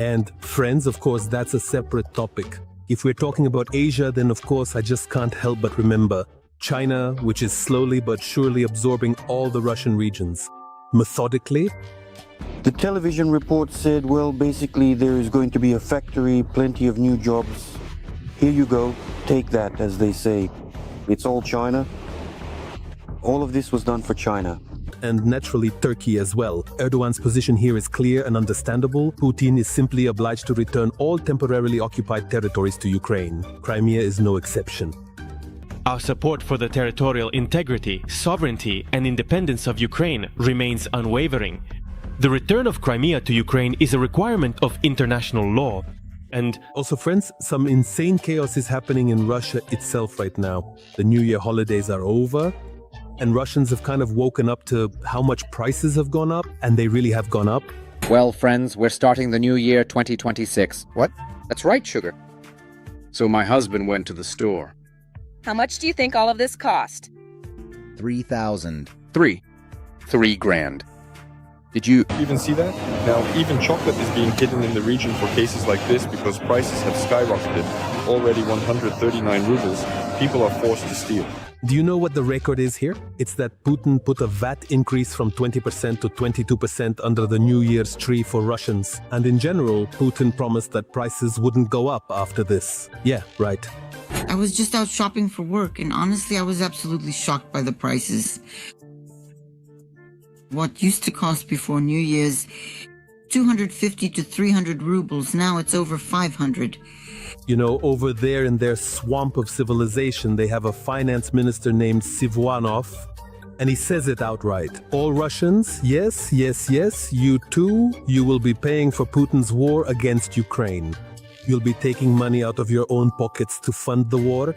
And friends, of course, that's a separate topic. If we're talking about Asia, then of course I just can't help but remember China, which is slowly but surely absorbing all the Russian regions. Methodically. The television report said, well, basically there is going to be a factory, plenty of new jobs. Here you go, take that, as they say. It's all China. All of this was done for China. And naturally Turkey as well. Erdogan's position here is clear and understandable. Putin is simply obliged to return all temporarily occupied territories to Ukraine. Crimea is no exception. Our support for the territorial integrity, sovereignty, and independence of Ukraine remains unwavering. The return of Crimea to Ukraine is a requirement of international law. And also, friends, some insane chaos is happening in Russia itself right now. The New Year holidays are over, and Russians have kind of woken up to how much prices have gone up, and they really have gone up. Well, friends, we're starting the new year 2026. What? That's right, Sugar. So my husband went to the store. How much do you think all of this cost? 3,000. $3 grand. Did you even see that? Now, even chocolate is being hidden in the region for cases like this because prices have skyrocketed. Already 139 rubles. People are forced to steal. Do you know what the record is here? It's that Putin put a VAT increase from 20% to 22% under the New Year's tree for Russians. And in general, Putin promised that prices wouldn't go up after this. Yeah, right. I was just out shopping for work, and honestly, I was absolutely shocked by the prices. What used to cost before New Year's 250 to 300 rubles, now it's over 500. You know, over there in their swamp of civilization, they have a finance minister named Sivanov, and he says it outright. All Russians, yes, yes, yes, you too, you will be paying for Putin's war against Ukraine. You'll be taking money out of your own pockets to fund the war.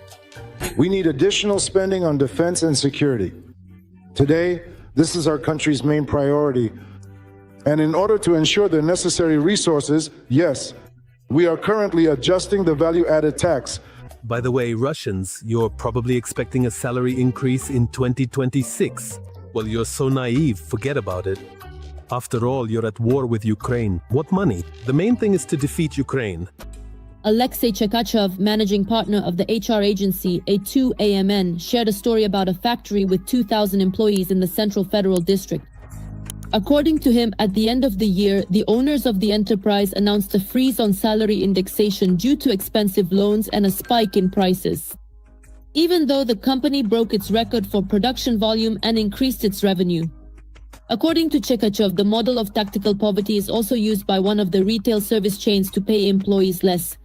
We need additional spending on defense and security. Today, this is our country's main priority. And in order to ensure the necessary resources, yes, we are currently adjusting the value-added tax. By the way, Russians, you're probably expecting a salary increase in 2026. Well, you're so naive, forget about it. After all, you're at war with Ukraine. What money? The main thing is to defeat Ukraine. Alexei Chekachev, managing partner of the HR agency A2AMN, shared a story about a factory with 2,000 employees in the Central Federal District. According to him, at the end of the year, the owners of the enterprise announced a freeze on salary indexation due to expensive loans and a spike in prices. Even though the company broke its record for production volume and increased its revenue. According to Chekachev, the model of tactical poverty is also used by one of the retail service chains to pay employees less.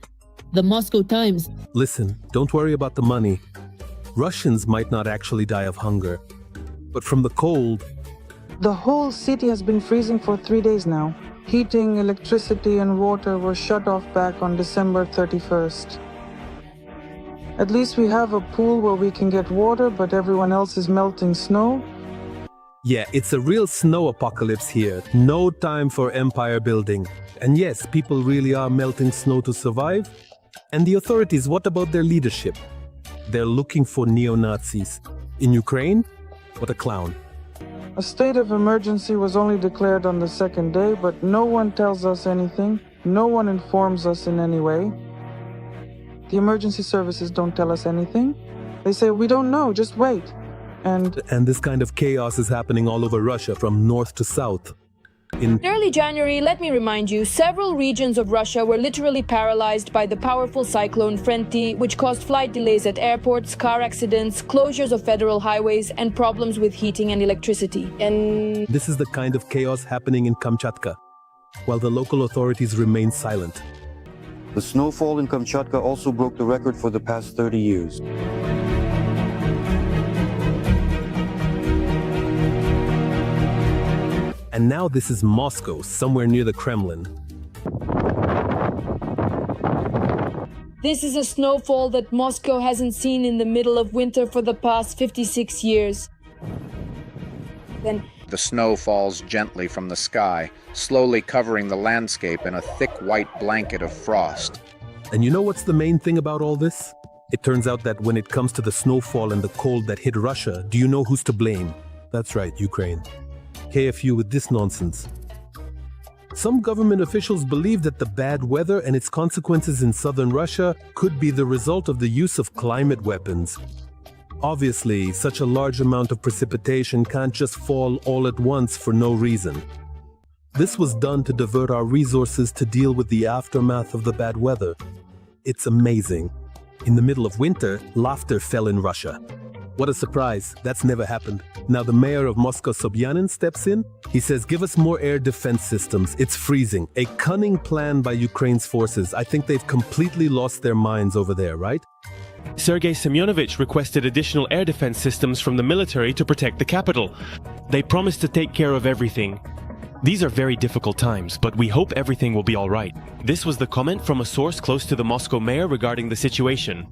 The Moscow Times. Listen, don't worry about the money. Russians might not actually die of hunger, but from the cold. The whole city has been freezing for 3 days now. Heating, electricity and water were shut off back on December 31st. At least we have a pool where we can get water, but everyone else is melting snow. Yeah, it's a real snow apocalypse here. No time for empire building. And yes, people really are melting snow to survive. And the authorities, what about their leadership? They're looking for neo-Nazis. In Ukraine? What a clown. A state of emergency was only declared on the second day, but no one tells us anything. No one informs us in any way. The emergency services don't tell us anything. They say, we don't know, just wait. And this kind of chaos is happening all over Russia, from north to south. In early January, let me remind you, several regions of Russia were literally paralyzed by the powerful cyclone Frenti, which caused flight delays at airports, car accidents, closures of federal highways, and problems with heating and electricity. And this is the kind of chaos happening in Kamchatka, while the local authorities remain silent. The snowfall in Kamchatka also broke the record for the past 30 years. And now this is Moscow, somewhere near the Kremlin. This is a snowfall that Moscow hasn't seen in the middle of winter for the past 56 years. Then the snow falls gently from the sky, slowly covering the landscape in a thick white blanket of frost. And you know what's the main thing about all this? It turns out that when it comes to the snowfall and the cold that hit Russia, do you know who's to blame? That's right, Ukraine. KFU with this nonsense. Some government officials believe that the bad weather and its consequences in southern Russia could be the result of the use of climate weapons. Obviously, such a large amount of precipitation can't just fall all at once for no reason. This was done to divert our resources to deal with the aftermath of the bad weather. It's amazing. In the middle of winter, laughter fell in Russia. What a surprise, that's never happened. Now the mayor of Moscow, Sobyanin, steps in. He says, give us more air defense systems. It's freezing. A cunning plan by Ukraine's forces. I think they've completely lost their minds over there, right? Sergei Semyonovich requested additional air defense systems from the military to protect the capital. They promised to take care of everything. These are very difficult times, but we hope everything will be all right. This was the comment from a source close to the Moscow mayor regarding the situation.